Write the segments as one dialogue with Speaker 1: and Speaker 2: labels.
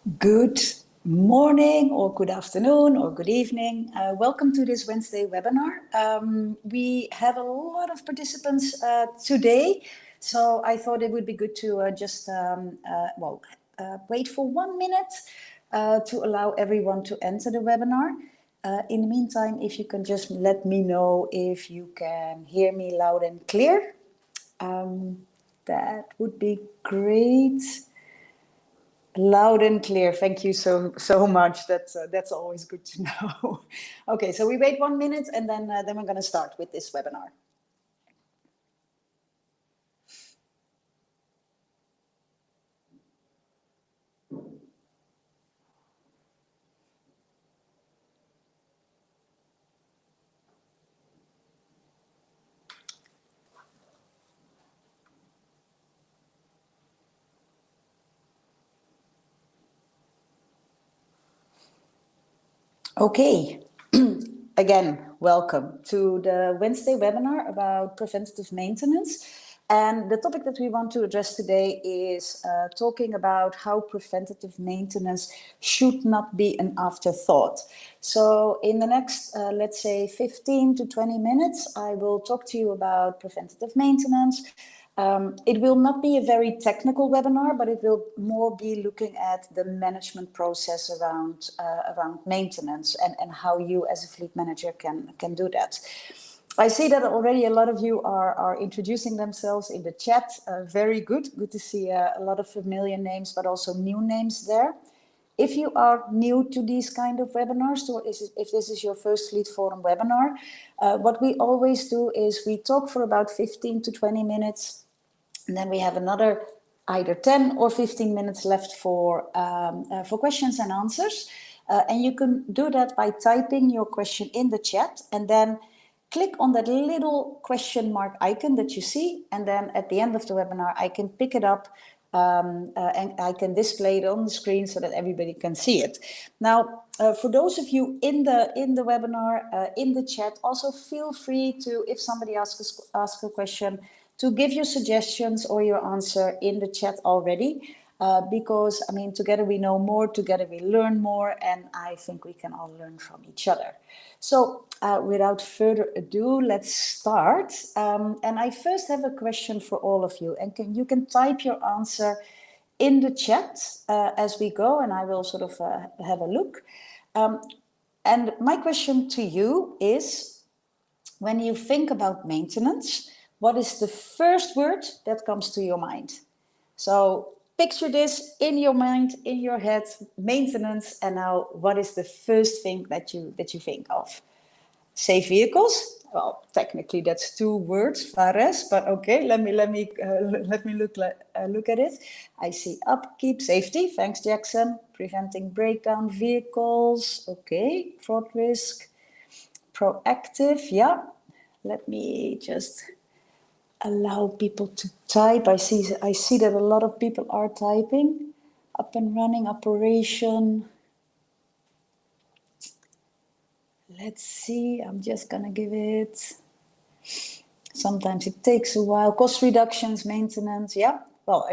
Speaker 1: Good morning or good afternoon or good evening. Welcome to this Wednesday webinar. We have a lot of participants today, so I thought it would be good to wait for 1 minute to allow everyone to enter the webinar. In the meantime, if you can just let me know if you can hear me loud and clear, that would be great. Loud and clear. Thank you so much. That's always good to know. Okay, so we wait 1 minute and then we're going to start with this webinar. Okay, again, welcome to the Wednesday webinar about preventative maintenance. And the topic that we want to address today is talking about how preventative maintenance should not be an afterthought. So in the next, let's say 15 to 20 minutes, I will talk to you about preventative maintenance. It will not be a very technical webinar, but it will more be looking at the management process around maintenance and how you as a fleet manager can do that. I see that already a lot of you are introducing themselves in the chat. Very good. Good to see a lot of familiar names, but also new names there. If you are new to these kind of webinars, or if this is your first Fleet Forum webinar, what we always do is we talk for about 15 to 20 minutes, and then we have another either 10 or 15 minutes left for questions and answers. And you can do that by typing your question in the chat and then click on that little question mark icon that you see. And then at the end of the webinar, I can pick it up and I can display it on the screen so that everybody can see it. Now, for those of you in the webinar, in the chat, also feel free to, if somebody asks a question, to give your suggestions or your answer in the chat already, because, I mean, together we know more, together we learn more, and I think we can all learn from each other. So without further ado, let's start. And I first have a question for all of you, and you can type your answer in the chat as we go, and I will sort of have a look. And my question to you is, when you think about maintenance, what is the first word that comes to your mind? So picture this in your mind, in your head, maintenance, and now what is the first thing that you think of? Safe vehicles? Well, technically that's 2 words, Fares, but okay, let me look at it. I see upkeep, safety, thanks Jackson, preventing breakdown vehicles, okay, fraud risk, proactive, yeah. Let me just allow people to type. I see that a lot of people are typing. Up and running operation. Let's see, I'm just gonna give it. Sometimes it takes a while. Cost reductions, maintenance, yeah. Well,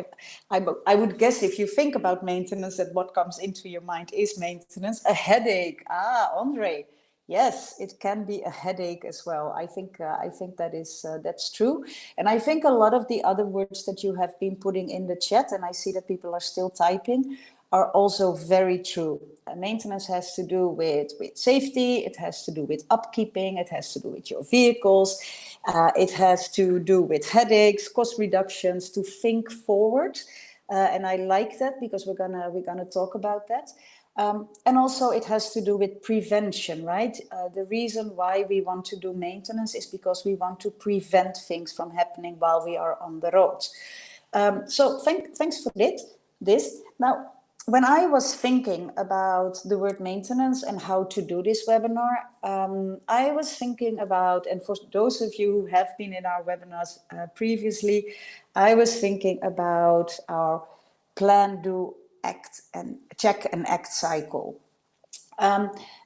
Speaker 1: I would guess if you think about maintenance, that what comes into your mind is maintenance. A headache, Andre. Yes, it can be a headache as well. I think that's true. And I think a lot of the other words that you have been putting in the chat, and I see that people are still typing, are also very true. Maintenance has to do with safety, it has to do with upkeeping, it has to do with your vehicles, it has to do with headaches, cost reductions, to think forward. And I like that because we're gonna talk about that. And also it has to do with prevention, right? The reason why we want to do maintenance is because we want to prevent things from happening while we are on the road. So thanks for this. Now, when I was thinking about the word maintenance and how to do this webinar, I was thinking about, and for those of you who have been in our webinars previously, I was thinking about our plan, do, act, and check and act cycle.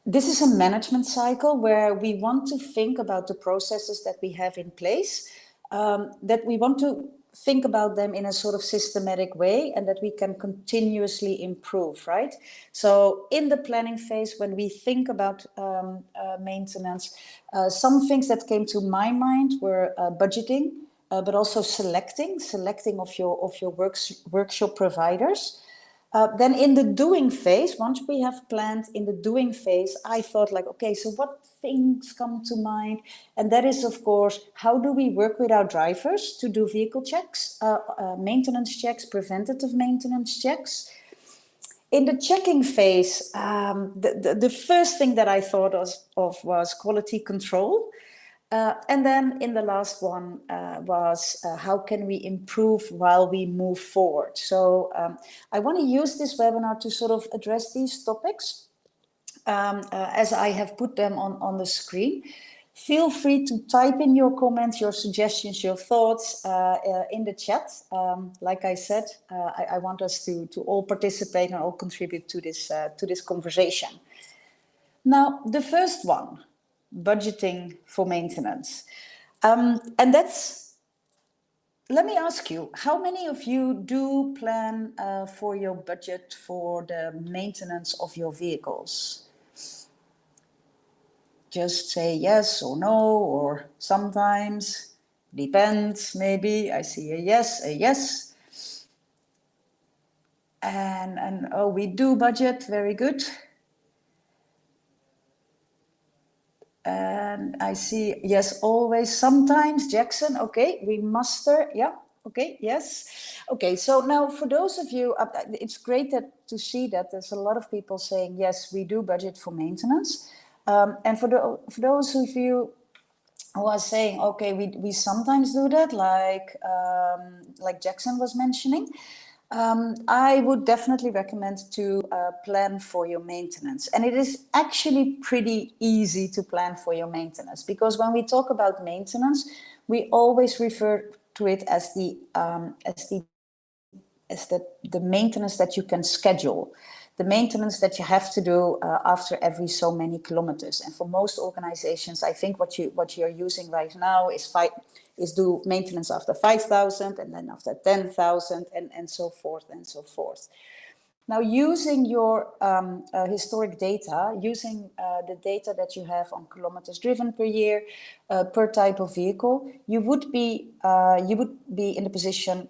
Speaker 1: This is a management cycle where we want to think about the processes that we have in place, that we want to think about them in a sort of systematic way and that we can continuously improve, right? So in the planning phase, when we think about maintenance, some things that came to my mind were budgeting, but also selecting of your workshop providers. Then in the doing phase, once we have planned in the doing phase, I thought like, okay, so what things come to mind? And that is, of course, how do we work with our drivers to do vehicle checks, maintenance checks, preventative maintenance checks? In the checking phase, the first thing that I thought of was quality control. And then in the last one was how can we improve while we move forward? So I want to use this webinar to sort of address these topics as I have put them on the screen. Feel free to type in your comments, your suggestions, your thoughts in the chat. Like I said, I want us to all participate and all contribute to this conversation. Now, the first one, budgeting for maintenance. And that's, let me ask you, how many of you do plan for your budget for the maintenance of your vehicles? Just say yes or no, or sometimes, depends, maybe. I see a yes. And oh, we do budget, very good. And I see, yes, always, sometimes, Jackson, okay, we muster, yeah, okay, yes. Okay, so now for those of you, it's great to see that there's a lot of people saying, yes, we do budget for maintenance. And for those of you who are saying, okay, we sometimes do that, like Jackson was mentioning, I would definitely recommend to plan for your maintenance. And it is actually pretty easy to plan for your maintenance, because when we talk about maintenance, we always refer to it as the maintenance that you can schedule, the maintenance that you have to do after every so many kilometers. And for most organizations, I think what you're using right now is do maintenance after 5,000 and then after 10,000 and so forth and so forth. Now, using your historic data, using the data that you have on kilometers driven per year, per type of vehicle, you would be in the position.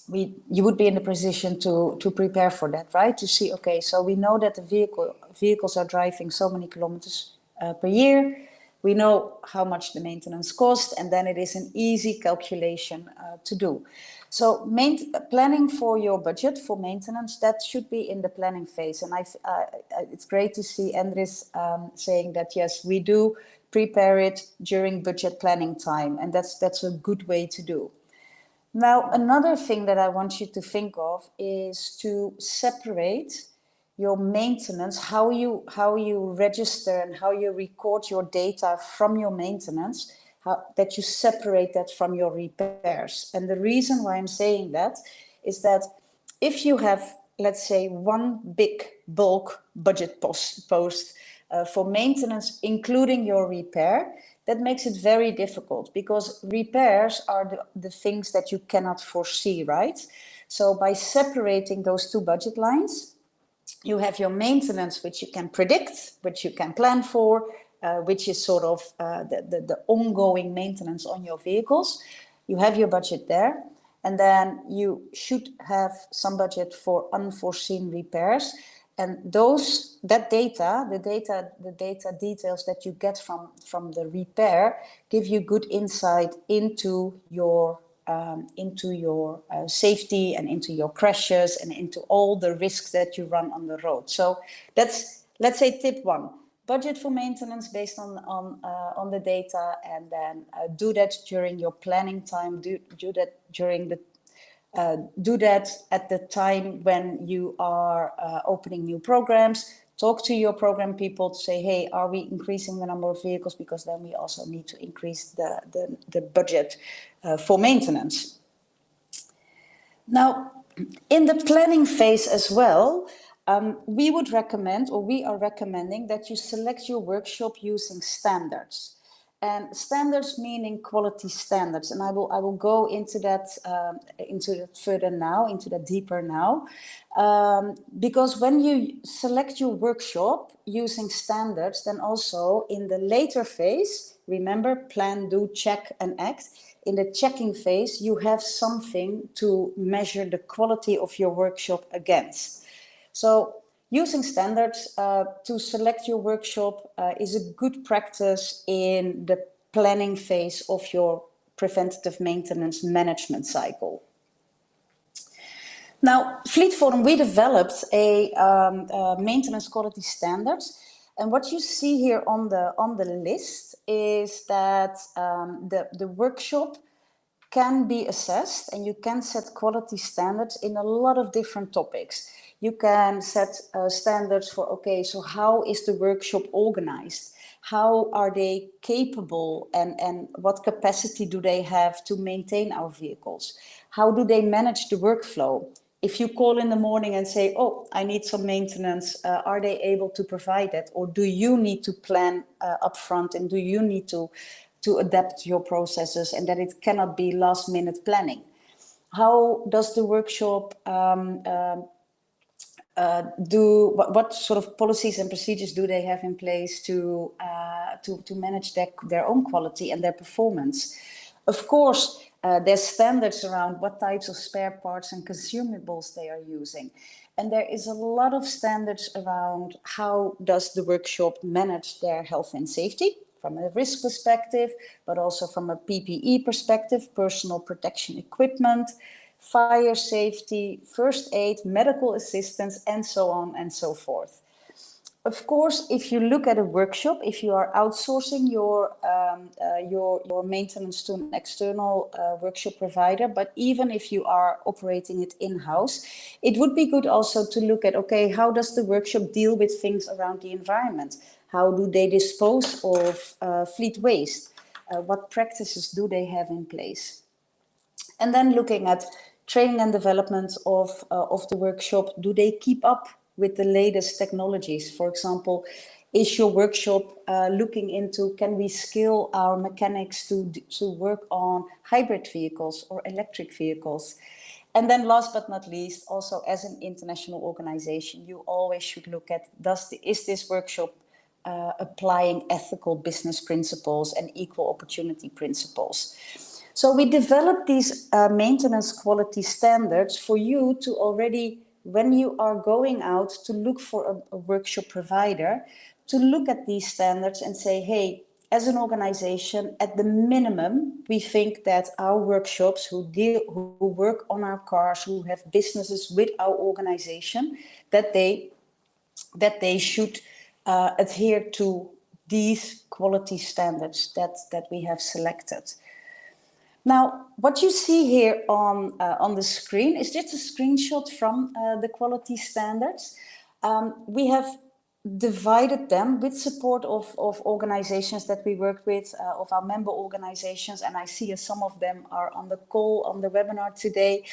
Speaker 1: You would be in the position to prepare for that, right? To see, okay, so we know that the vehicles are driving so many kilometers per year. We know how much the maintenance costs, and then it is an easy calculation to do. So planning for your budget for maintenance, that should be in the planning phase. And it's great to see Andres saying that, yes, we do prepare it during budget planning time, and that's a good way to do. Now, another thing that I want you to think of is to separate your maintenance, how you register and how you record your data from your maintenance, that you separate that from your repairs. And the reason why I'm saying that is that if you have, let's say, one big bulk budget post for maintenance, including your repair, that makes it very difficult, because repairs are the things that you cannot foresee, right? So by separating those two budget lines, you have your maintenance, which you can predict, which you can plan for, which is sort of the ongoing maintenance on your vehicles. You have your budget there. And then you should have some budget for unforeseen repairs. And the data details that you get from the repair give you good insight into your safety and into your crashes and into all the risks that you run on the road. So that's, let's say, tip one: budget for maintenance based on the data, and then do that during your planning time. Do that during the do that at the time when you are opening new programs. Talk to your program people to say, hey, are we increasing the number of vehicles? Because then we also need to increase the budget for maintenance. Now, in the planning phase as well, we would recommend, or we are recommending, that you select your workshop using standards. And standards meaning quality standards, and I will go into that further now, into that deeper now, because when you select your workshop using standards, then also in the later phase, remember, plan, do, check, and act. In the checking phase, you have something to measure the quality of your workshop against. So using standards to select your workshop is a good practice in the planning phase of your preventative maintenance management cycle. Now, Fleet Forum, we developed a maintenance quality standards. And what you see here on the list is that the workshop can be assessed, and you can set quality standards in a lot of different topics. You can set standards for, okay, so how is the workshop organized? How are they capable, and what capacity do they have to maintain our vehicles? How do they manage the workflow? If you call in the morning and say, oh, I need some maintenance, are they able to provide that? Or do you need to plan upfront, and do you need to adapt your processes, and that it cannot be last minute planning? How does the workshop what sort of policies and procedures do they have in place to manage their own quality and their performance? Of course, there's standards around what types of spare parts and consumables they are using. And there is a lot of standards around how does the workshop manage their health and safety from a risk perspective, but also from a PPE perspective, personal protection equipment, fire safety, first aid, medical assistance, and so on and so forth. Of course, if you look at a workshop, if you are outsourcing your maintenance to an external workshop provider, but even if you are operating it in-house, it would be good also to look at, okay, how does the workshop deal with things around the environment? How do they dispose of fleet waste? What practices do they have in place? And then looking at training and development of the workshop, do they keep up with the latest technologies? For example, is your workshop looking into, can we skill our mechanics to work on hybrid vehicles or electric vehicles? And then last but not least, also as an international organization, you always should look at, is this workshop applying ethical business principles and equal opportunity principles? So we developed these maintenance quality standards for you to already, when you are going out to look for a workshop provider, to look at these standards and say, hey, as an organization, at the minimum, we think that our workshops who work on our cars, who have businesses with our organization, that they should adhere to these quality standards that we have selected. Now, what you see here on the screen is just a screenshot from the quality standards. We have divided them with support of organizations that we work with, of our member organizations, and I see some of them are on the call, on the webinar today.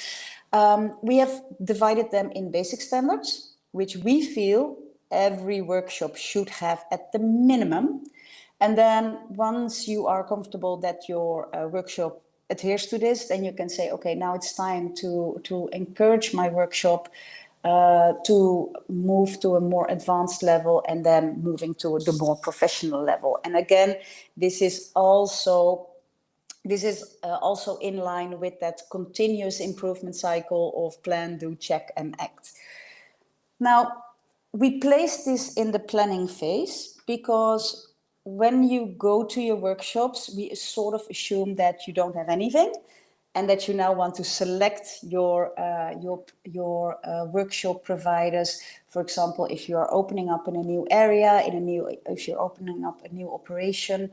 Speaker 1: We have divided them in basic standards, which we feel every workshop should have at the minimum. And then once you are comfortable that your workshop adheres to this, then you can say, okay, now it's time to encourage my workshop to move to a more advanced level, and then moving to the more professional level. And again, this is also in line with that continuous improvement cycle of plan, do, check, and act. Now, we place this in the planning phase because when you go to your workshops, we sort of assume that you don't have anything, and that you now want to select your workshop providers. For example, if you are opening up in a new area, if you're opening up a new operation,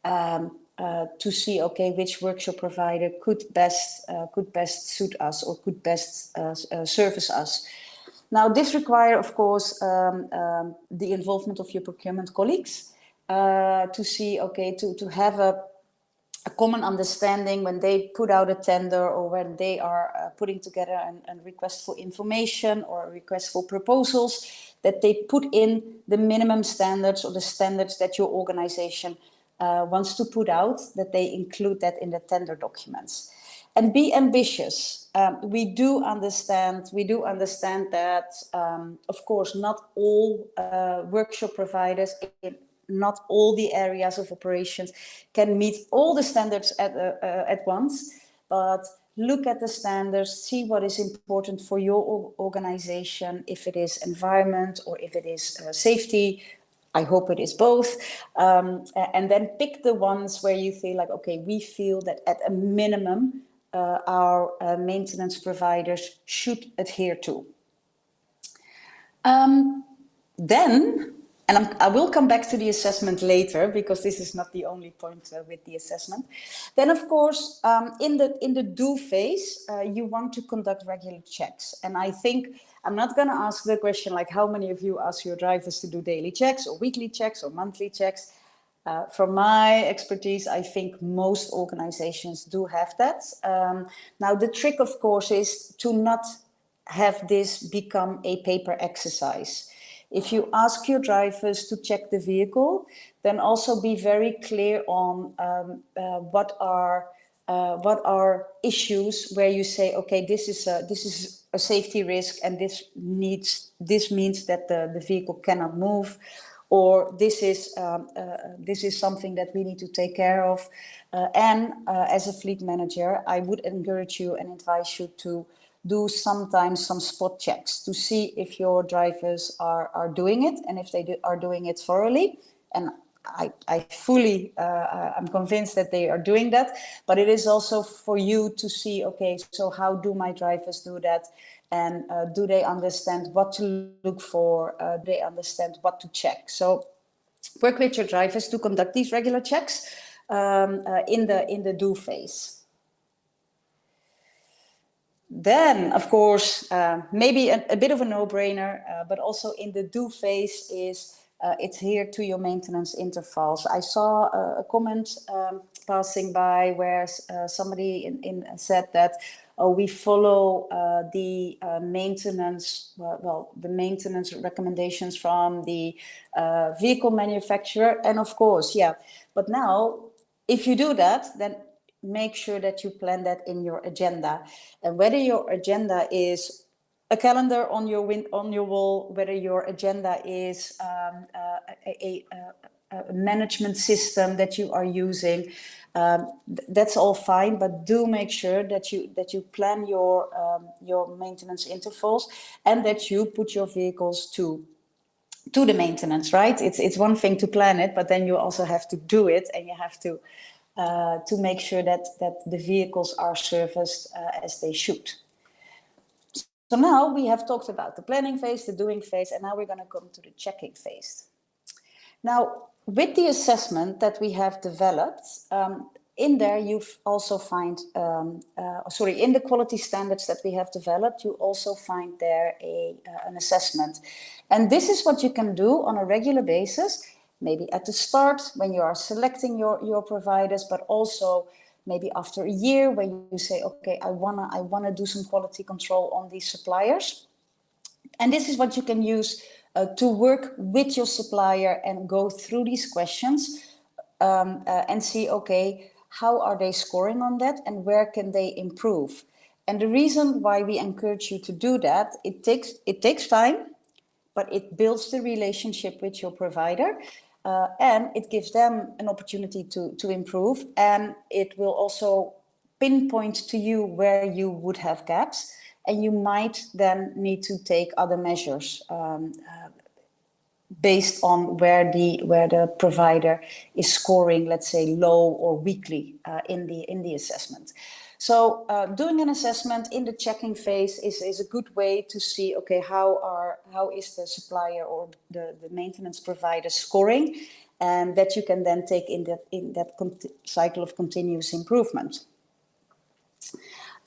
Speaker 1: to see, okay, which workshop provider could best suit us or could best service us. Now, this requires, of course, the involvement of your procurement colleagues to see, okay, to have a common understanding when they put out a tender, or when they are putting together a request for information or a request for proposals, that they put in the minimum standards or the standards that your organization wants to put out, that they include that in the tender documents. And be ambitious. We do understand that, of course, not all workshop providers in not all the areas of operations can meet all the standards at once, but look at the standards, see what is important for your organization, if it is environment or if it is safety. I hope it is both. And then pick the ones where you feel like, okay, we feel that at a minimum, our maintenance providers should adhere to. Then, and I will come back to the assessment later, because this is not the only point with the assessment. Then, of course, in the do phase, you want to conduct regular checks. And I think I'm not going to ask the question like how many of you ask your drivers to do daily checks or weekly checks or monthly checks. From my expertise, I think most organizations do have that. Now, the trick, of course, is to not have this become a paper exercise. If you ask your drivers to check the vehicle, then also be very clear on what are issues where you say, okay, this is a safety risk, and this means that the vehicle cannot move, or this is something that we need to take care of. And as a fleet manager, I would encourage you and advise you to do sometimes some spot checks to see if your drivers are doing it, and if they are doing it thoroughly. And I fully, I'm convinced that they are doing that, but it is also for you to see, okay, so how do my drivers do that? And do they understand what to look for? Do they understand what to check? So work with your drivers to conduct these regular checks in the do phase. Then, of course, maybe a bit of a no-brainer, but also in the do phase is adhere to your maintenance intervals. I saw a comment passing by where somebody said that we follow the maintenance, the maintenance recommendations from the vehicle manufacturer. And of course, yeah, but now if you do that, then make sure that you plan that in your agenda. And whether your agenda is a calendar on your wall, whether your agenda is a management system that you are using, that's all fine. But do make sure that you plan your maintenance intervals, and that you put your vehicles to the maintenance. Right? It's one thing to plan it, but then you also have to do it, and you have to make sure that the vehicles are serviced as they should. So now we have talked about the planning phase, the doing phase, and now we're going to come to the checking phase. Now, with the assessment that we have developed, in there you also find, in the quality standards that we have developed, you also find there an assessment. And this is what you can do on a regular basis, maybe at the start when you are selecting your providers, but also maybe after a year when you say, okay, I wanna do some quality control on these suppliers. And this is what you can use to work with your supplier and go through these questions and see, okay, how are they scoring on that and where can they improve? And the reason why we encourage you to do that, it takes time, but it builds the relationship with your provider. And it gives them an opportunity to improve, and it will also pinpoint to you where you would have gaps, and you might then need to take other measures based on where the provider is scoring, let's say, low or weakly in the assessment. So doing an assessment in the checking phase is a good way to see, okay, how is the supplier or the maintenance provider scoring, and that you can then take in that cycle of continuous improvement.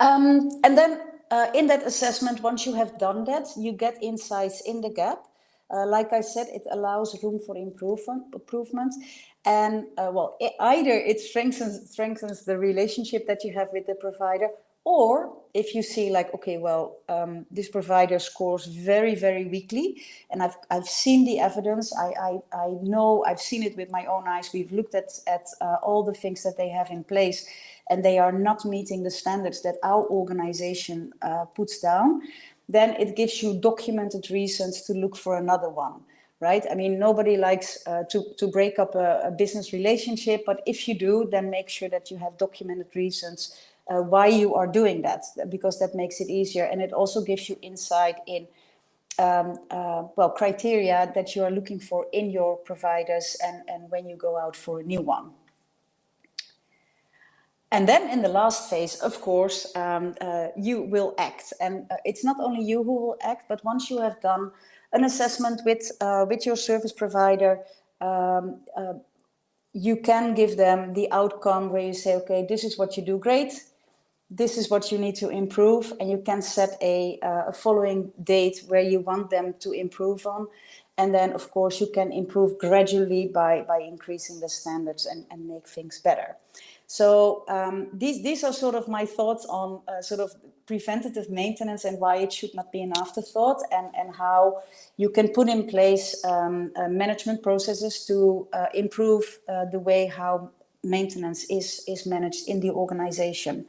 Speaker 1: And then in that assessment, once you have done that, you get insights in the gap. Like I said, it allows room for improvement. And either it strengthens the relationship that you have with the provider, Or if you see like, okay, well, this provider scores very, very weakly, and I've seen the evidence, I know, I've seen it with my own eyes, we've looked at all the things that they have in place, and they are not meeting the standards that our organization puts down, then it gives you documented reasons to look for another one. Right? I mean, nobody likes to break up a business relationship, but if you do, then make sure that you have documented reasons why you are doing that, because that makes it easier. And it also gives you insight in, criteria that you are looking for in your providers and when you go out for a new one. And then in the last phase, of course, you will act. And it's not only you who will act, but once you have done an assessment with your service provider, you can give them the outcome where you say, okay, this is what you do great, this is what you need to improve, and you can set a following date where you want them to improve on. And then, of course, you can improve gradually by increasing the standards and make things better. So these are sort of my thoughts on sort of preventative maintenance and why it should not be an afterthought, and how you can put in place management processes to improve the way how maintenance is managed in the organization.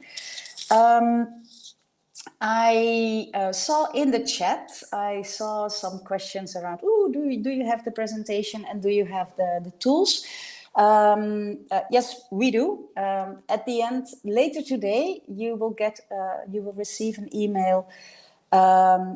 Speaker 1: I saw in the chat, I saw some questions around, do you have the presentation and do you have the tools? Yes, we do. At the end, later today, you will receive an email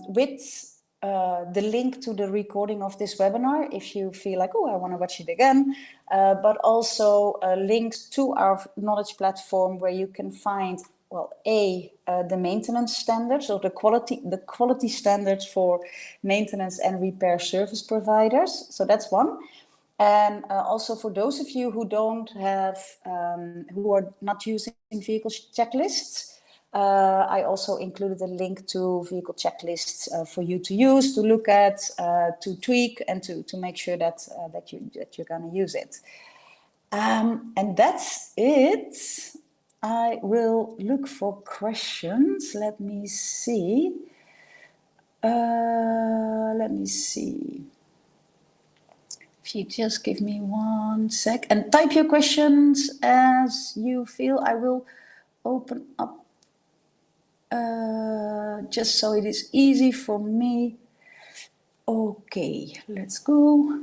Speaker 1: with the link to the recording of this webinar, if you feel like, I want to watch it again, but also links to our knowledge platform where you can find, the maintenance standards, or the quality standards for maintenance and repair service providers. So that's one. And also for those of you who don't have, who are not using vehicle checklists, I also included a link to vehicle checklists for you to use, to look at, to tweak, and to make sure that you're going to use it. And that's it. I will look for questions. Let me see. If you just give me 1 sec and type your questions as you feel, I will open up just so it is easy for me. Okay, let's go.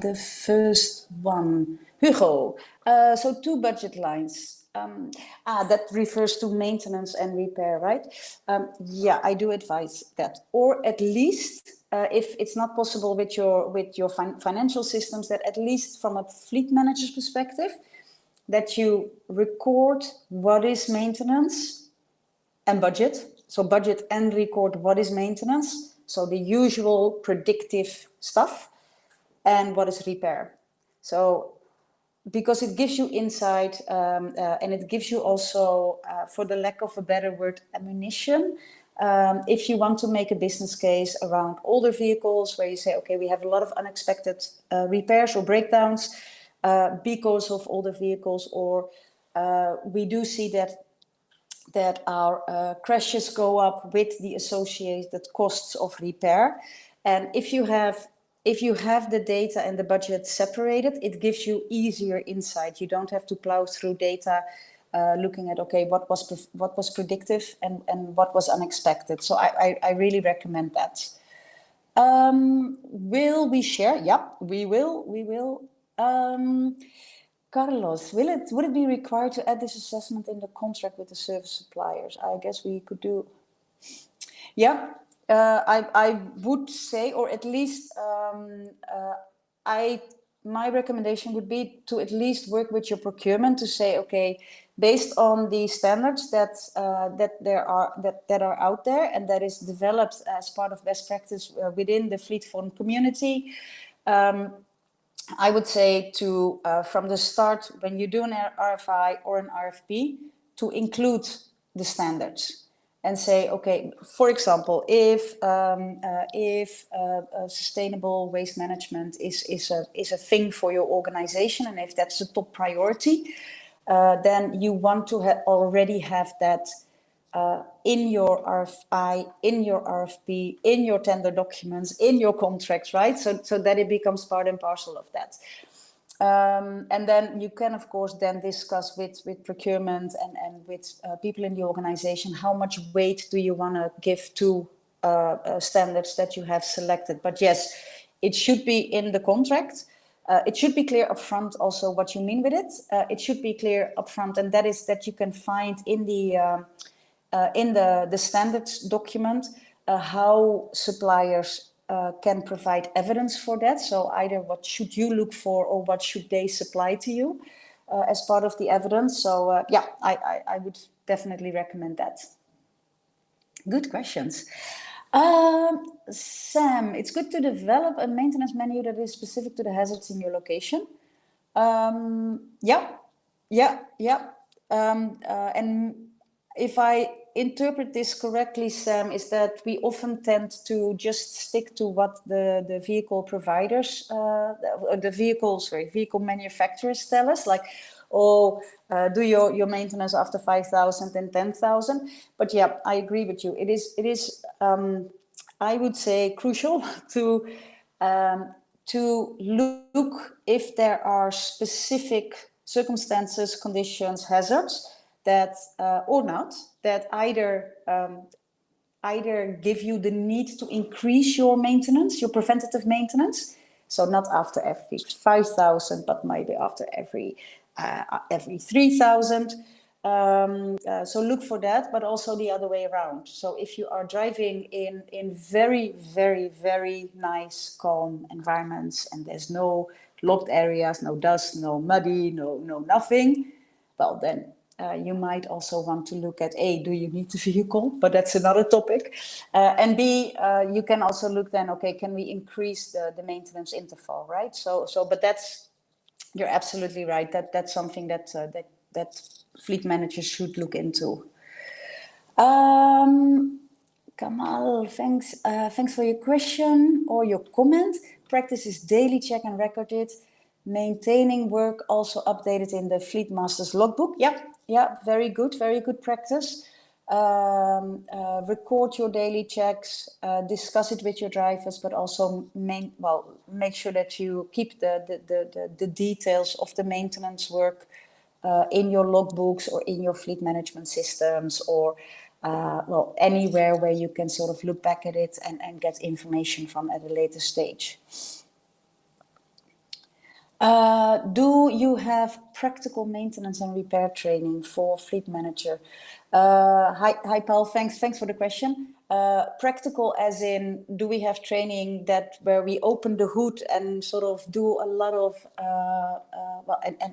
Speaker 1: The first one, Hugo. So 2 budget lines. That refers to maintenance and repair, right? Yeah, I do advise that, or at least if it's not possible with your financial systems, that at least from a fleet manager's perspective, that you record what is maintenance and budget. So budget and record what is maintenance. So the usual predictive stuff, and what is repair. So because it gives you insight, and it gives you also, for the lack of a better word, ammunition. If you want to make a business case around older vehicles, where you say, okay, we have a lot of unexpected repairs or breakdowns because of older vehicles, or we do see that our crashes go up with the associated costs of repair. And if you have the data and the budget separated, it gives you easier insight. You don't have to plow through data looking at, okay, what was predictive and what was unexpected. So I really recommend that. Will we share? Yeah, we will. Carlos, would it be required to add this assessment in the contract with the service suppliers? I guess we could do. Yeah, I would say, or at least my recommendation would be to at least work with your procurement to say, okay, based on the standards that are out there and that is developed as part of best practice within the fleet fund community. I would say to, from the start, when you do an RFI or an RFP, to include the standards. and say, okay, for example, if sustainable waste management is a thing for your organization, and if that's the top priority, then you want to already have that in your RFI, in your RFP, in your tender documents, in your contracts, right? So that it becomes part and parcel of that. And then you can, of course, then discuss with procurement and with people in the organization, how much weight do you want to give to standards that you have selected. But yes, it should be in the contract. It should be clear upfront also what you mean with it. It should be clear upfront, and that is that you can find in the standards document how suppliers can provide evidence for that. So either what should you look for or what should they supply to you as part of the evidence. So yeah, I would definitely recommend that. Good questions. Sam, it's good to develop a maintenance menu that is specific to the hazards in your location. Yeah. And if I interpret this correctly, Sam, is that we often tend to just stick to what the vehicle providers, vehicle manufacturers tell us, like, do your maintenance after 5,000 and 10,000. But yeah, I agree with you. It is I would say, crucial to look if there are specific circumstances, conditions, hazards that or not, that either give you the need to increase your maintenance, your preventative maintenance. So not after every 5,000, but maybe after every 3,000. So look for that, but also the other way around. So if you are driving in very, very, very nice, calm environments, and there's no locked areas, no dust, no muddy, no nothing, well then you might also want to look at A, do you need the vehicle? But that's another topic. And B, you can also look then, okay, can we increase the maintenance interval, right? So, but you're absolutely right. That's something that fleet managers should look into. Kamal, thanks for your question or your comment. Practice is daily check and record it. Maintaining work also updated in the Fleet Master's logbook. Yeah, very good practice. Record your daily checks, discuss it with your drivers, but also make sure that you keep the details of the maintenance work in your logbooks or in your fleet management systems, or anywhere where you can sort of look back at it and get information from at a later stage. Do you have practical maintenance and repair training for fleet manager? Hi, Paul. Thanks for the question. Practical, as in, do we have training where we open the hood and sort of do a lot of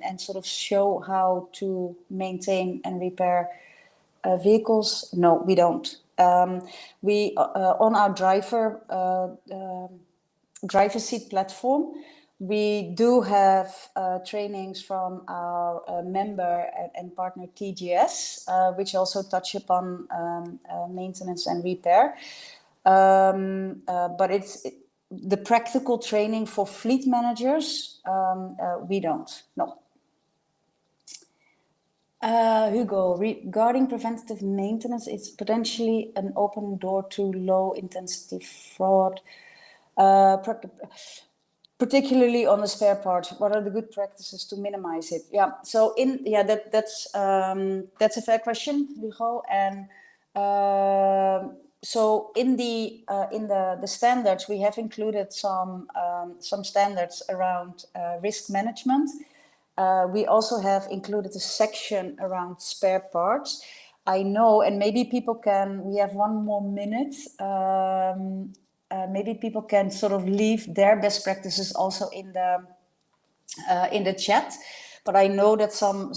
Speaker 1: and sort of show how to maintain and repair vehicles? No, we don't. We on our driver seat platform, we do have trainings from our member and partner TGS, which also touch upon maintenance and repair. But the practical training for fleet managers, we don't, no. Hugo, regarding preventative maintenance, it's potentially an open door to low intensity fraud. Particularly on the spare part, what are the good practices to minimize it? Yeah, so that's a fair question, Hugo. And so in the standards, we have included some standards around risk management. We also have included a section around spare parts. I know, and maybe people can. We have one more minute. Maybe people can sort of leave their best practices also in the chat. But I know that some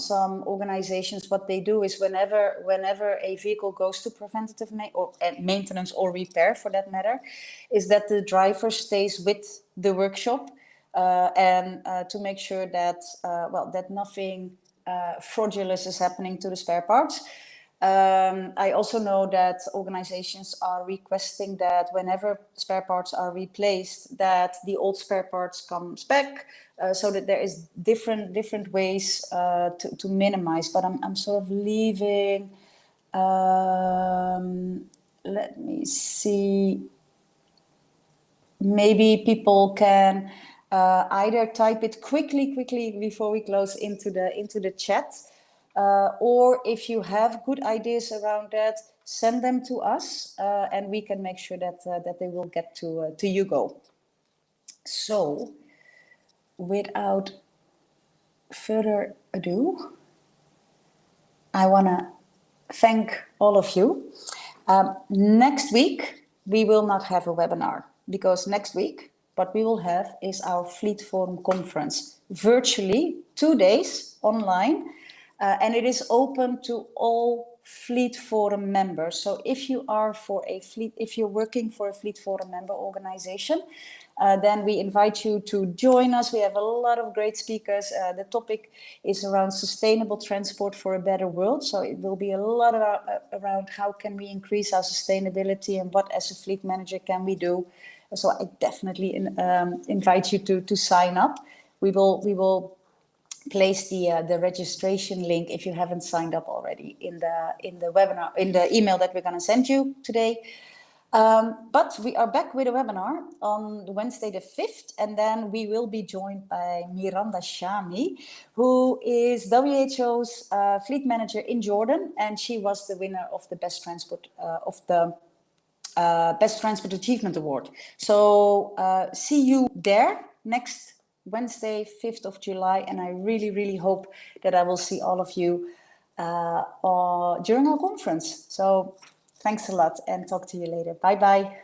Speaker 1: organizations, what they do is whenever a vehicle goes to preventative maintenance or repair, for that matter, is that the driver stays with the workshop and to make sure that that nothing fraudulent is happening to the spare parts. I also know that organizations are requesting that whenever spare parts are replaced, that the old spare parts comes back, so that there is different ways to minimize. But I'm sort of leaving. Let me see. Maybe people can either type it quickly before we close into the chat, or if you have good ideas around that, send them to us, and we can make sure that that they will get to Hugo. So, without further ado, I want to thank all of you. Next week, we will not have a webinar, because next week, what we will have is our Fleet Forum conference, virtually 2 days online, and it is open to all Fleet Forum members. So if you are if you're working for a Fleet Forum member organization, then we invite you to join us. We have a lot of great speakers. The topic is around sustainable transport for a better world. So it will be a lot around how can we increase our sustainability and what as a fleet manager can we do. So I definitely invite you to sign up. We will place the registration link, if you haven't signed up already, in the webinar, in the email that we're going to send you today. But we are back with a webinar on Wednesday the 5th, and then we will be joined by Miranda Shami, who is WHO's fleet manager in Jordan, and she was the winner of the Best Transport Best Transport Achievement Award. So see you there next Wednesday, 5th of July, and I really hope that I will see all of you during our conference. So thanks a lot, and talk to you later. Bye bye.